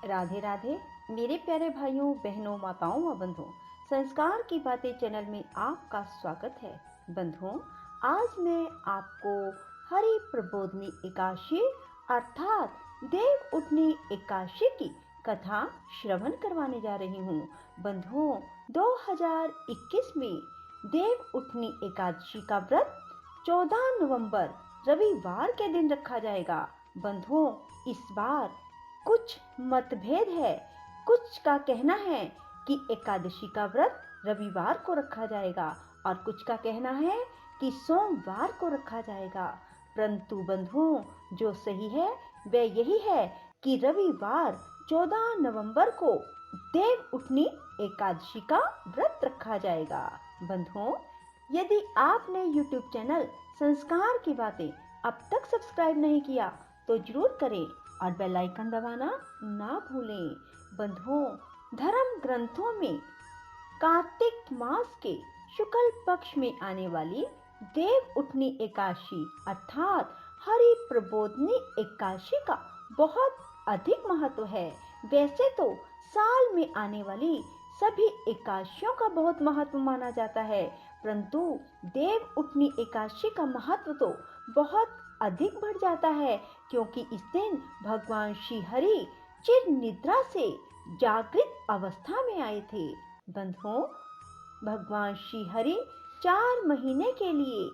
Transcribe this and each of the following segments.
राधे राधे मेरे प्यारे भाइयों बहनों माताओं व बंधुओं, संस्कार की बातें चैनल में आपका स्वागत है। बंधुओं, आज मैं आपको हरि प्रबोधनी एकादशी अर्थात देव उठनी एकादशी की कथा श्रवण करवाने जा रही हूँ। बंधुओं, 2021 में देव उठनी एकादशी का व्रत 14 नवंबर रविवार के दिन रखा जाएगा। बंधुओं, इस बार कुछ मतभेद है। कुछ का कहना है कि एकादशी का व्रत रविवार को रखा जाएगा और कुछ का कहना है कि सोमवार को रखा जाएगा। परंतु बंधुओं, जो सही है वह यही है कि रविवार 14 नवंबर को देव उठनी एकादशी का व्रत रखा जाएगा। बंधुओं, यदि आपने YouTube चैनल संस्कार की बातें अब तक सब्सक्राइब नहीं किया तो जरूर करें और बेल आइकन दबाना ना भूलें। बंधुओं, धर्म ग्रंथों में कार्तिक मास के शुक्ल पक्ष में आने वाली देव उठनी एकादशी अर्थात हरि प्रबोधनी एकादशी का बहुत अधिक महत्व है। वैसे तो साल में आने वाली सभी एकादशियों का बहुत महत्व माना जाता है, परंतु देव उठनी एकादशी का महत्व तो बहुत अधिक बढ़ जाता है, क्योंकि इस दिन भगवान श्री हरि चिर निद्रा से जागृत अवस्था में आए थे। बंधुओं, भगवान श्री हरि 4 महीने के लिए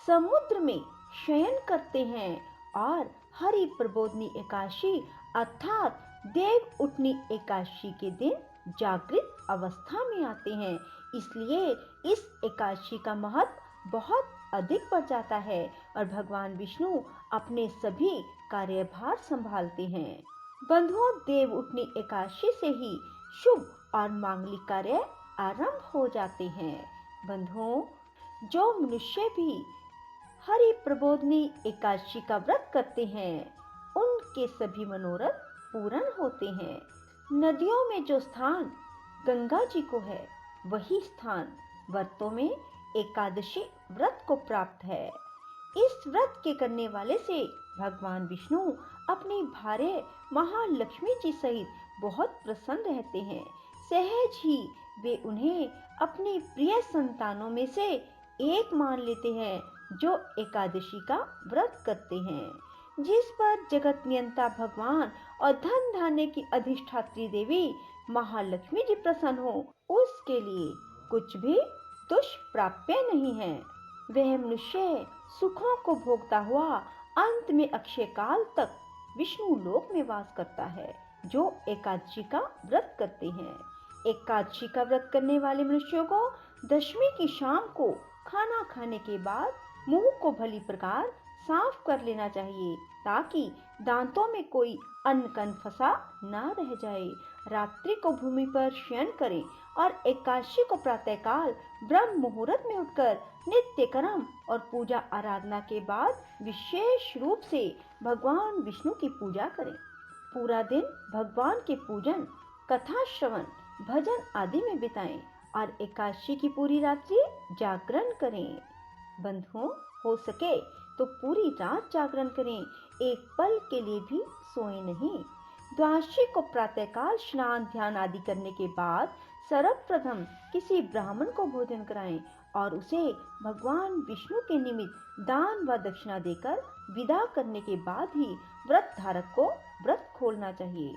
समुद्र में शयन करते हैं और हरि प्रबोधनी एकादशी अर्थात देव उठनी एकादशी के दिन जागृत अवस्था में आते हैं। इसलिए इस एकादशी का महत्व बहुत अधिक बढ़ जाता है और भगवान विष्णु अपने सभी कार्यभार संभालते हैं। बंधुओं, देव उठनी एकादशी से ही शुभ और मांगलिक कार्य आरंभ हो जाते हैं। बंधुओं, जो मनुष्य भी हरि प्रबोधनी एकादशी का व्रत करते हैं उनके सभी मनोरथ पूर्ण होते हैं। नदियों में जो स्थान गंगा जी को है वही स्थान व्रतों में एकादशी व्रत को प्राप्त है। इस व्रत के करने वाले से भगवान विष्णु अपनी भार्य महालक्ष्मी जी सहित बहुत प्रसन्न रहते हैं। सहज ही वे उन्हें अपनी प्रिय संतानों में से एक मान लेते हैं जो एकादशी का व्रत करते हैं। जिस पर जगत नियंता भगवान और धन धान्य की अधिष्ठात्री देवी महालक्ष्मी जी प्रसन्न हो, उसके लिए कुछ भी दुष्प्राप्य नहीं है। वह मनुष्य सुखों को भोगता हुआ अंत में अक्षय काल तक विष्णु लोक में वास करता है, जो एकादशी का व्रत करते हैं। एकादशी का व्रत करने वाले मनुष्यों को दशमी की शाम को खाना खाने के बाद मुंह को भली प्रकार साफ कर लेना चाहिए, ताकि दांतों में कोई अन्न कण फंसा ना रह जाए। रात्रि को भूमि पर शयन करें और एकादशी को प्रातःकाल ब्रह्म मुहूर्त में उठकर नित्य कर्म और पूजा आराधना के बाद विशेष रूप से भगवान विष्णु की पूजा करें। पूरा दिन भगवान के पूजन, कथा श्रवण, भजन आदि में बिताएं और एकादशी की पूरी रात्रि जागरण करें। बंधुओं, हो सके तो पूरी रात जागरण करें, एक पल के लिए भी सोए नहीं। द्वादशी को प्रातःकाल स्नान ध्यान आदि करने के बाद सर्वप्रथम किसी ब्राह्मण को भोजन कराएं और उसे भगवान विष्णु के निमित्त दान व दक्षिणा देकर विदा करने के बाद ही व्रत धारक को व्रत खोलना चाहिए।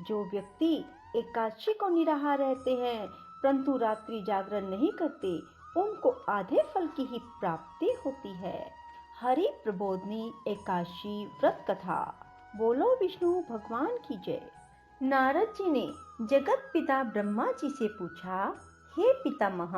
जो व्यक्ति एकादशी को निराहार रहते हैं परंतु रात्रि जागरण नहीं करते, उनको आधे फल की ही प्राप्ति होती है। हरि प्रबोधनी एकादशी व्रत कथा। बोलो विष्णु भगवान की जय। नारद जी ने जगत पिता ब्रह्मा जी से पूछा, हे पितामह,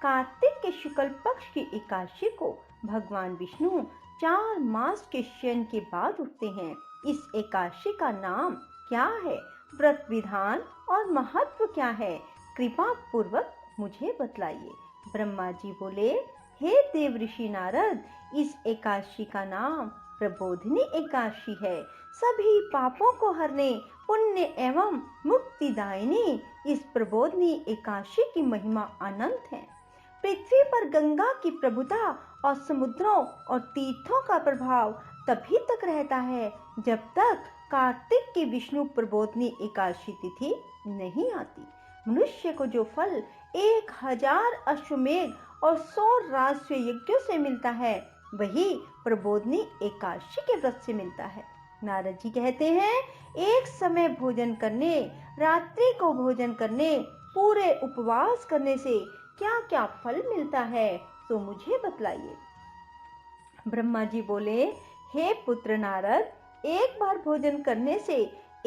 कार्तिक के शुक्ल पक्ष की एकादशी को भगवान विष्णु 4 मास के शयन के बाद उठते हैं। इस एकादशी का नाम क्या है, व्रत विधान और महत्व क्या है, कृपा पूर्वक मुझे बतलाइए। ब्रह्मा जी बोले, हे देव ऋषि नारद, इस एकादशी का नाम प्रबोधिनी एकादशी है। सभी पापों को हरने, पुण्य एवं मुक्तिदायिनी इस प्रबोधिनी एकादशी की महिमा अनंत है। पृथ्वी पर गंगा की प्रभुता और समुद्रों और तीर्थों का प्रभाव तभी तक रहता है जब तक कार्तिक की विष्णु प्रबोधनी एकादशी तिथि नहीं आती। मनुष्य को जो फल 1000 अश्वमेध और 100 राजस्व यज्ञों से मिलता है, वही प्रबोधनी एकादशी के व्रत से मिलता है। नारद जी कहते हैं, एक समय भोजन करने, रात्रि को भोजन करने, पूरे उपवास करने से क्या क्या फल मिलता है, तो मुझे बतलाइए। ब्रह्मा जी बोले, हे पुत्र नारद, एक बार भोजन करने से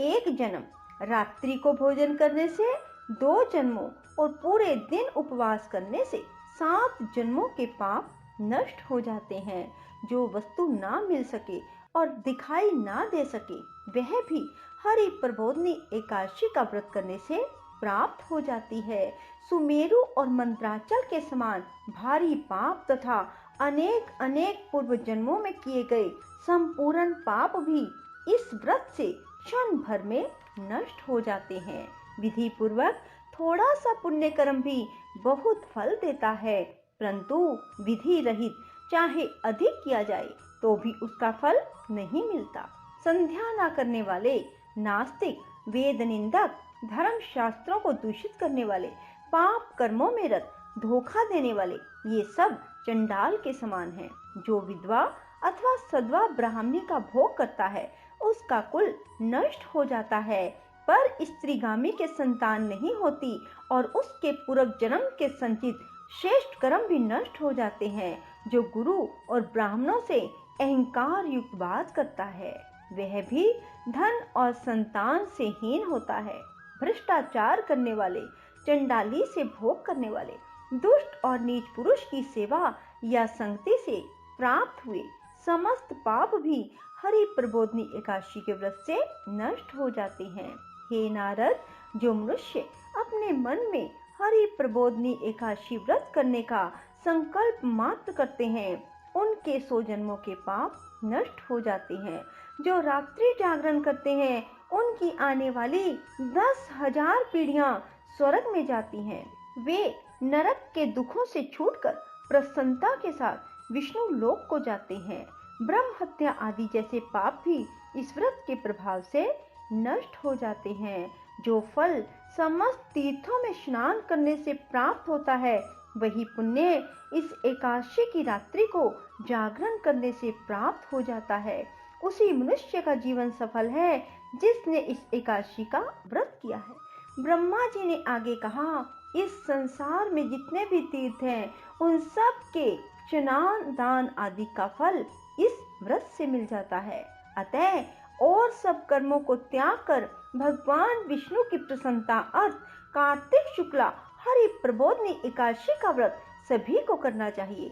1 जन्म, रात्रि को भोजन करने से 2 जन्मों और पूरे दिन उपवास करने से 7 जन्मों के पाप नष्ट हो जाते हैं। जो वस्तु ना मिल सके और दिखाई ना दे सके, वह भी हरि प्रबोधनी एकादशी का व्रत करने से प्राप्त हो जाती है। सुमेरु और मंद्राचल के समान भारी पाप तथा अनेक अनेक पूर्व जन्मों में किए गए संपूर्ण पाप भी इस व्रत से क्षण भर में नष्ट हो जाते हैं। विधि पूर्वक थोड़ा सा पुण्य कर्म भी बहुत फल देता है, परंतु विधि रहित चाहे अधिक किया जाए तो भी उसका फल नहीं मिलता। संध्या न करने वाले, नास्तिक, वेद निंदक, धर्म शास्त्रों को दूषित करने वाले, पाप कर्मों में रत, धोखा देने वाले, ये सब चंडाल के समान हैं। जो विधवा अथवा सद्वा ब्राह्मणी का भोग करता है, उसका कुल नष्ट हो जाता है, पर स्त्रीगामी के संतान नहीं होती और उसके पूर्व जन्म के संचित श्रेष्ठ कर्म भी नष्ट हो जाते हैं। जो गुरु और ब्राह्मणों से अहंकार युक्त बात करता है, वह भी धन और संतान से हीन होता है। भ्रष्टाचार करने वाले, चंडाली से भोग करने वाले, दुष्ट और नीच पुरुष की सेवा या संगति से प्राप्त हुए समस्त पाप भी हरि प्रबोधनी एकादशी के व्रत से नष्ट हो जाते हैं। हे नारद, जो मनुष्य अपने मन में हरि प्रबोधनी एकादशी व्रत करने का संकल्प मात्र करते हैं, उनके 100 जन्मों के पाप नष्ट हो जाते हैं। जो रात्रि जागरण करते हैं, उनकी आने वाली 10,000 पीढ़ियां स्वर्ग में जाती हैं। वे नरक के दुखों से छूटकर प्रसन्नता के साथ विष्णु लोक को जाते हैं। ब्रह्म हत्या आदि जैसे पाप भी इस व्रत के प्रभाव से नष्ट हो जाते हैं। जो फल समस्त तीर्थों में स्नान करने से प्राप्त होता है, वही पुण्य इस एकादशी की रात्रि को जागरण करने से प्राप्त हो जाता है। उसी मनुष्य का जीवन सफल है जिसने इस एकादशी का व्रत किया है। ब्रह्मा जी ने आगे कहा, इस संसार में जितने भी तीर्थ हैं, उन सब के स्नान दान आदि का फल इस व्रत से मिल जाता है। अतः और सब कर्मों को त्याग कर भगवान विष्णु की प्रसन्नता अर्थ कार्तिक शुक्ला हरि प्रबोधनी एकादशी का व्रत सभी को करना चाहिए।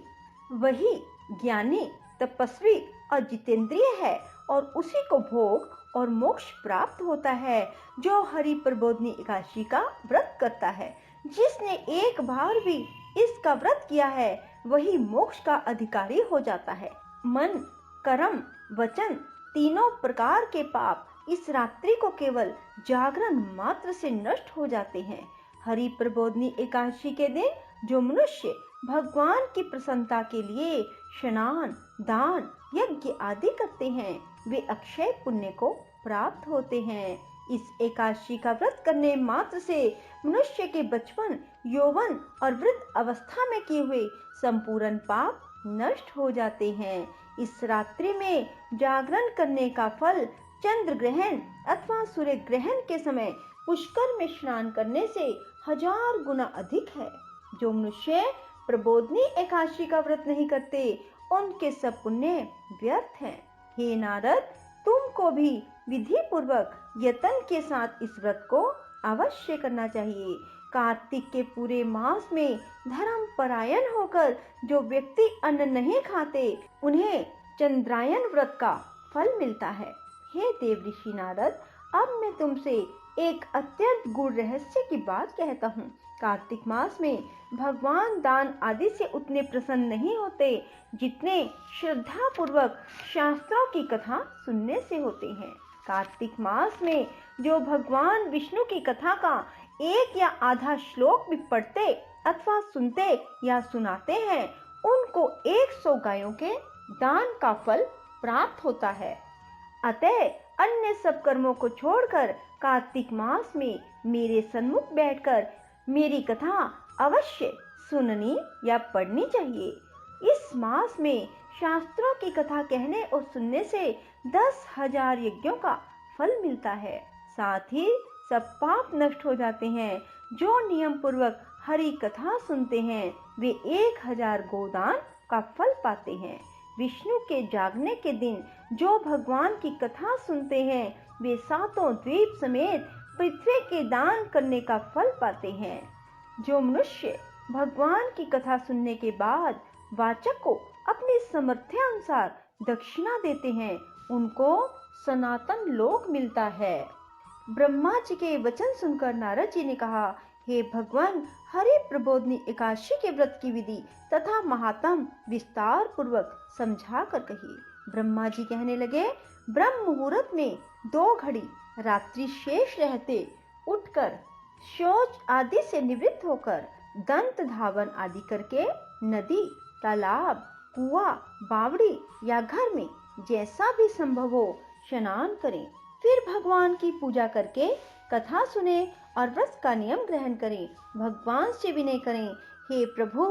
वही ज्ञानी, तपस्वी और जितेंद्रिय है और उसी को भोग और मोक्ष प्राप्त होता है। जो हरि प्रबोधनी एकादशी का व्रत करता है, जिसने एक बार भी इसका व्रत किया है, वही मोक्ष का अधिकारी हो जाता है। मन, कर्म, वचन तीनों प्रकार के पाप इस रात्रि को केवल जागरण मात्र से नष्ट हो जाते हैं। हरि प्रबोधनी एकादशी के दिन जो मनुष्य भगवान की प्रसन्नता के लिए स्नान, दान, यज्ञ आदि करते हैं, वे अक्षय पुण्य को प्राप्त होते हैं। इस एकादशी का व्रत करने मात्र से मनुष्य के बचपन, यौवन और वृद्ध अवस्था में किए हुए संपूर्ण पाप नष्ट हो जाते हैं। इस रात्रि में जागरण करने का फल चंद्र ग्रहण अथवा सूर्य ग्रहण के समय पुष्कर में स्नान करने से 1000 गुना अधिक है। जो मनुष्य प्रबोधनी एकादशी का व्रत नहीं करते, उनके सब पुण्य व्यर्थ हैं। हे नारद, तुमको भी विधि पूर्वक यत्न के साथ इस व्रत को अवश्य करना चाहिए। कार्तिक के पूरे मास में धर्म परायण होकर जो व्यक्ति अन्न नहीं खाते, उन्हें चंद्रायन व्रत का फल मिलता है। हे देव ऋषि नारद, अब मैं तुमसे एक अत्यंत गूढ़ रहस्य की बात कहता हूँ। कार्तिक मास में भगवान दान आदि से उतने प्रसन्न नहीं होते जितने श्रद्धा पूर्वक शास्त्रों की कथा सुनने से होते हैं। कार्तिक मास में जो भगवान विष्णु की कथा का एक या आधा श्लोक भी पढ़ते अथवा सुनते या सुनाते हैं, उनको 100 गायों के दान का फल प्राप्त होता है। अतः अन्य सब कर्मों को छोड़कर कार्तिक मास में मेरे सन्मुख बैठकर मेरी कथा अवश्य सुननी या पढ़नी चाहिए। इस मास में शास्त्रों की कथा कहने और सुनने से 10,000 यज्ञों का फल मिलता है। साथ ही सब पाप नष्ट हो जाते हैं। जो नियम पूर्वक हरि कथा सुनते हैं वे 1000 गोदान का फल पाते हैं। विष्णु के जागने के दिन जो भगवान की कथा सुनते हैं वे 7 द्वीप समेत पृथ्वी के दान करने का फल पाते हैं। जो मनुष्य भगवान की कथा सुनने के बाद वाचक को अपनी सामर्थ्य अनुसार दक्षिणा देते हैं उनको सनातन लोक मिलता है। ब्रह्मा जी के वचन सुनकर नारद जी ने कहा, हे भगवान, हरि प्रबोधनी एकादशी के व्रत की विधि तथा महात्म विस्तार पूर्वक समझा कर कही। ब्रह्मा जी कहने लगे, ब्रह्म मुहूर्त में 2 घड़ी रात्रि शेष रहते उठकर शौच आदि से निवृत्त होकर दंत धावन आदि करके नदी, तालाब, कुआं, बावड़ी या घर में जैसा भी संभव हो स्नान करें। फिर भगवान की पूजा करके कथा सुने और व्रत का नियम ग्रहण करें। भगवान से विनय करें, हे प्रभु,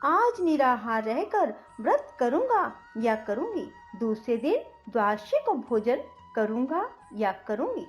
आज निराहार रहकर व्रत करूंगा या करूंगी। दूसरे दिन द्वादशी को भोजन करूंगा या करूंगी।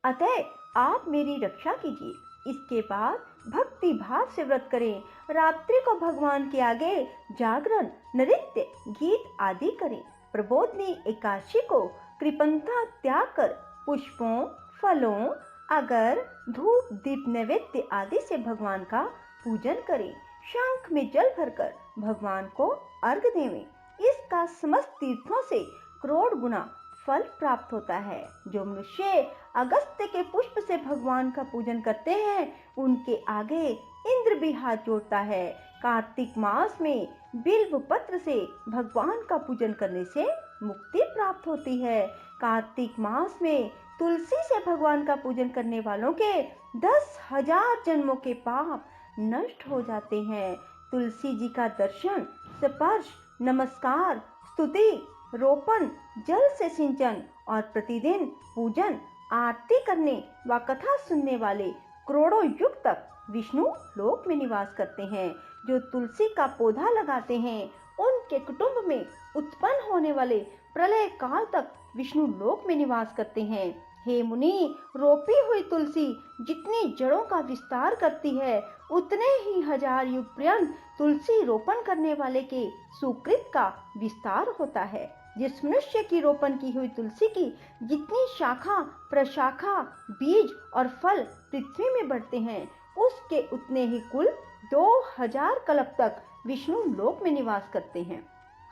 अतः आप मेरी रक्षा कीजिए। इसके बाद भक्ति भाव से व्रत करें। रात्रि को भगवान के आगे जागरण, नृत्य, गीत आदि करें। प्रबोधनी एकादशी को कृपणता त्याग कर पुष्पों, फलों, अगर, धूप, दीप, नैवेद्य आदि से भगवान का पूजन करें। शंख में जल भरकर भगवान को अर्घ्य देवें। इसका समस्त तीर्थों से करोड़ गुना फल प्राप्त होता है। जो मनुष्य अगस्त्य के पुष्प से भगवान का पूजन करते हैं उनके आगे इंद्र भी हाथ जोड़ता है। कार्तिक मास में बिल्व पत्र से भगवान का पूजन करने से मुक्ति प्राप्त होती है। कार्तिक मास में तुलसी से भगवान का पूजन करने वालों के 10,000 जन्मों के पाप नष्ट हो जाते हैं। तुलसी जी का दर्शन, स्पर्श, नमस्कार, स्तुति, रोपण, जल से सिंचन और प्रतिदिन पूजन, आरती करने व कथा सुनने वाले करोड़ों युग तक विष्णु लोक में निवास करते हैं। जो तुलसी का पौधा लगाते हैं उनके कुटुंब में उत्पन्न होने वाले प्रलय काल तक विष्णु लोक में निवास करते हैं। हे मुनि, रोपी हुई तुलसी जितनी जड़ों का विस्तार करती है उतने ही 1000 युग पर्यंत तुलसी रोपण करने वाले के सुकृत का विस्तार होता है। जिस मनुष्य की रोपण की हुई तुलसी की जितनी शाखा, प्रशाखा, बीज और फल पृथ्वी में बढ़ते हैं उसके उतने ही कुल 2000 कल्प तक विष्णु लोक में निवास करते हैं।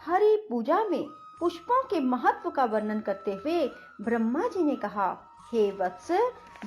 हरि पूजा में पुष्पों के महत्व का वर्णन करते हुए ब्रह्मा जी ने कहा, हे वत्स,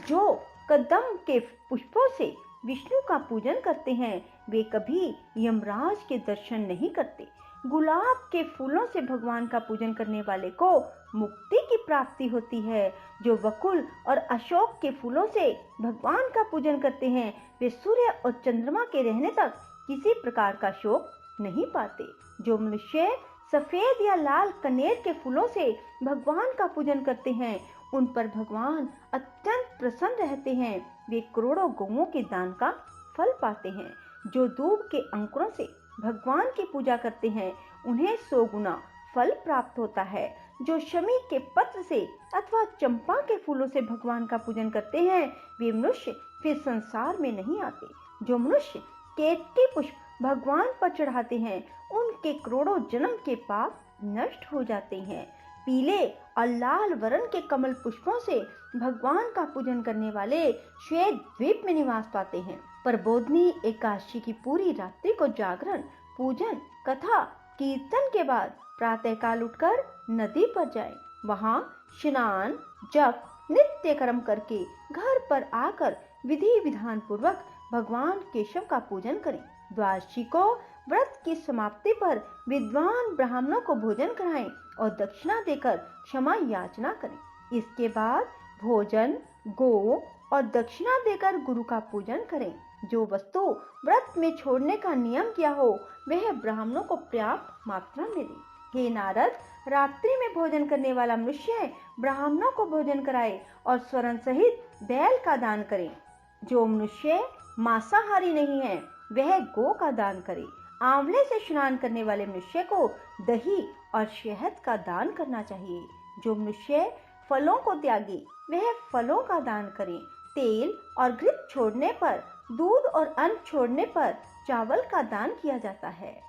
जो कदम के पुष्पों से विष्णु का पूजन करते हैं वे कभी यमराज के दर्शन नहीं करते। गुलाब के फूलों से भगवान का पूजन करने वाले को मुक्ति की प्राप्ति होती है। जो वकुल और अशोक के फूलों से भगवान का पूजन करते हैं वे सूर्य और चंद्रमा के रहने तक किसी प्रकार का शोक नहीं पाते। जो मनुष्य सफेद या लाल कनेर के फूलों से भगवान का पूजन करते हैं उन पर भगवान अत्यंत प्रसन्न रहते हैं। वे करोड़ों गौओं के दान का फल पाते हैं। जो दूब के अंकुरों से भगवान की पूजा करते हैं उन्हें 100 गुना फल प्राप्त होता है। जो शमी के पत्र से अथवा चंपा के फूलों से भगवान का पूजन करते हैं वे मनुष्य फिर संसार में नहीं आते। जो मनुष्य केतकी पुष्प भगवान पर चढ़ाते हैं उनके करोड़ों जन्म के पाप नष्ट हो जाते हैं। पीले और लाल वर्ण के कमल पुष्पों से भगवान का पूजन करने वाले श्वेत द्वीप में निवास पाते हैं। प्रबोधनी एकादशी की पूरी रात्रि को जागरण, पूजन, कथा, कीर्तन के बाद प्रातः काल उठकर नदी पर जाएं। वहां स्नान, जप, नित्य कर्म करके घर पर आकर विधि विधान पूर्वक भगवान केशव का पूजन करें। द्वादशी को व्रत की समाप्ति पर विद्वान ब्राह्मणों को भोजन कराएं और दक्षिणा देकर क्षमा याचना करें। इसके बाद भोजन, गो और दक्षिणा देकर गुरु का पूजन करें। जो वस्तु व्रत में छोड़ने का नियम किया हो वह ब्राह्मणों को पर्याप्त मात्रा में दें। हे नारद, रात्रि में भोजन करने वाला मनुष्य ब्राह्मणों को भोजन कराए और स्वर्ण सहित बैल का दान करे। जो मनुष्य मांसाहारी नहीं है वह गो का दान करे। आंवले से स्नान करने वाले मनुष्य को दही और शहद का दान करना चाहिए। जो मनुष्य फलों को त्यागे वह फलों का दान करे। तेल और घृत छोड़ने पर, दूध और अन्न छोड़ने पर चावल का दान किया जाता है।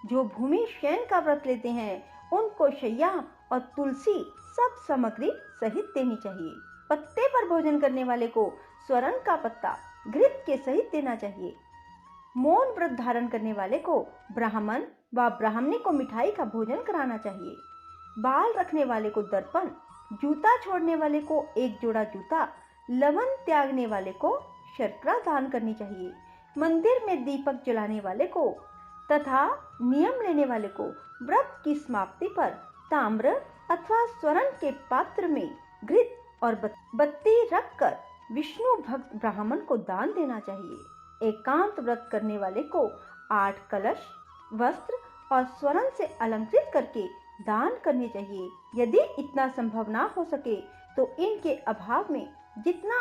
जो भूमि शयन का व्रत लेते हैं उनको शैया और तुलसी सब सामग्री सहित देनी चाहिए। पत्ते पर भोजन करने वाले को स्वर्ण का पत्ता घृत के सहित देना चाहिए। मौन व्रत धारण करने वाले को ब्राह्मण व ब्राह्मणी को मिठाई का भोजन कराना चाहिए। बाल रखने वाले को दर्पण, जूता छोड़ने वाले को एक जोड़ा जूता, लवण त्यागने वाले को शर्करा दान करनी चाहिए। मंदिर में दीपक जलाने वाले को तथा नियम लेने वाले को व्रत की समाप्ति पर ताम्र अथवा स्वर्ण के पात्र में घृत और बत्ती रखकर विष्णु भक्त ब्राह्मण को दान देना चाहिए। एकांत व्रत करने वाले को 8 कलश, वस्त्र और स्वर्ण से अलंकृत करके दान करने चाहिए। यदि इतना संभव ना हो सके तो इनके अभाव में जितना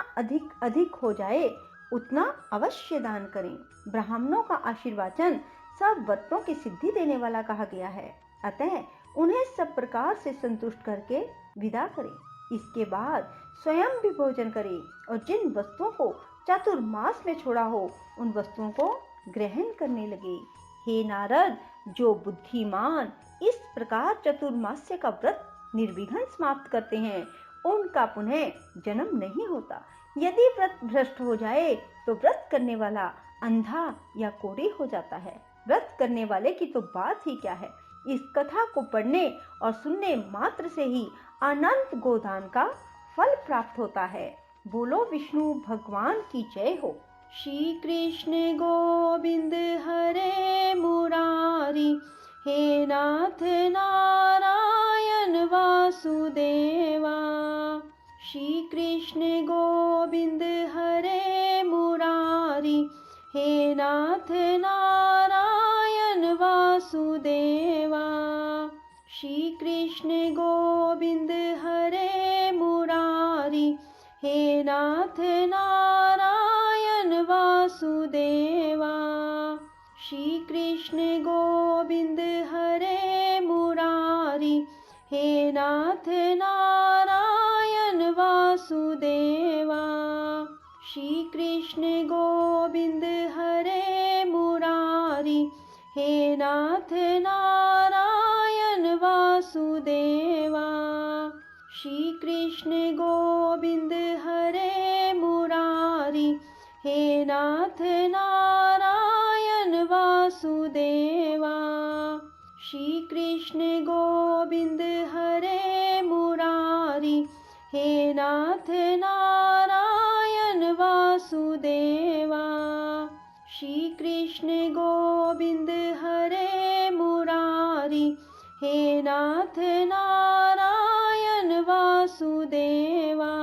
अधिक हो जाए उतना अवश्य दान करें। ब्राह्मणों का आशीर्वाचन सब व्रतों की सिद्धि देने वाला कहा गया है, अतः उन्हें सब प्रकार से संतुष्ट करके विदा करें। इसके बाद स्वयं भी भोजन करें और जिन वस्तुओं को चातुर्मास में छोड़ा हो उन वस्तुओं को ग्रहण करने लगे। हे नारद, जो बुद्धिमान इस प्रकार चतुर्मास्य का व्रत निर्विघ्न समाप्त करते हैं उनका पुनः जन्म नहीं होता। यदि व्रत भ्रष्ट हो जाए तो व्रत करने वाला अंधा या कोढ़ी हो जाता है। व्रत करने वाले की तो बात ही क्या है। इस कथा को पढ़ने और सुनने मात्र से ही अनंत गोदान का फल प्राप्त होता है। बोलो विष्णु भगवान की जय हो। श्री कृष्ण गोविंद हरे मुरारी, हे नाथ नारायण वासुदेवा। श्री कृष्ण गोविंद हरे मुरारी, हे नाथ नारायण वासुदेवा। श्री कृष्ण गोविंद हरे मुरारी, हे नाथ नारायण वासुदेवा। श्री कृष्ण गोविंद हरे मुरारी, हे नाथ नारायण वासुदेवा। श्री कृष्ण गोविंद हरे मुरारी, हे नाथ नारायण वासुदेवा। श्री कृष्ण गोविंद हरे मुरारी, हे नाथ नारायण वासुदेवा। श्री कृष्ण गोविंद हरे मुरारी, हे नाथ नारायण वासुदेवा। श्री कृष्ण गोविंद हरे मुरारी, हे नाथ नारायण वासुदेवा।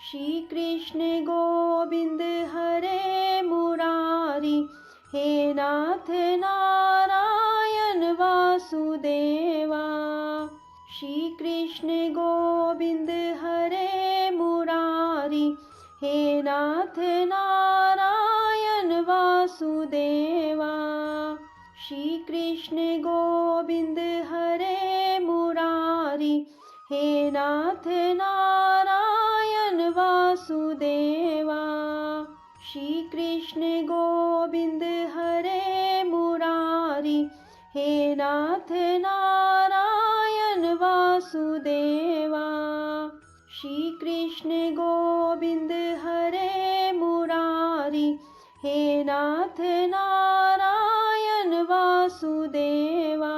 श्री कृष्ण गोविंद हरे मुरारी, हे नाथ नारायण वासुदेवा। श्री कृष्ण गोविंद हरे मुरारी, हे नाथ नारायण वासुदेवा। श्री कृष्ण गोविंद हरे मुरारी, हे नाथ नारायण वासुदेवा। श्री कृष्ण गोविंद हरे मुरारी, हे नाथ नारायण वासुदेवा। श्री कृष्ण गोविंद हरे मुरारी, हे नाथ नारायण वासुदेवा।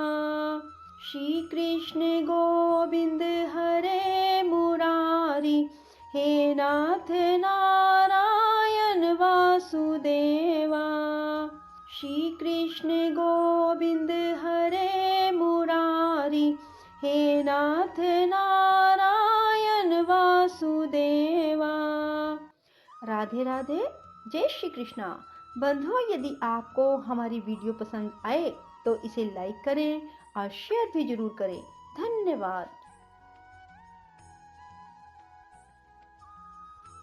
श्री कृष्ण गोविंद हरे मुरारी, हे नाथ नारायण वासुदेवा। श्री कृष्ण गोविंद हरे मुरारी, हे नाथ नारायण वासुदेवा। राधे राधे, जय श्री कृष्णा। बंधुओं, यदि आपको हमारी वीडियो पसंद आए तो इसे लाइक करें और शेयर भी ज़रूर करें। धन्यवाद।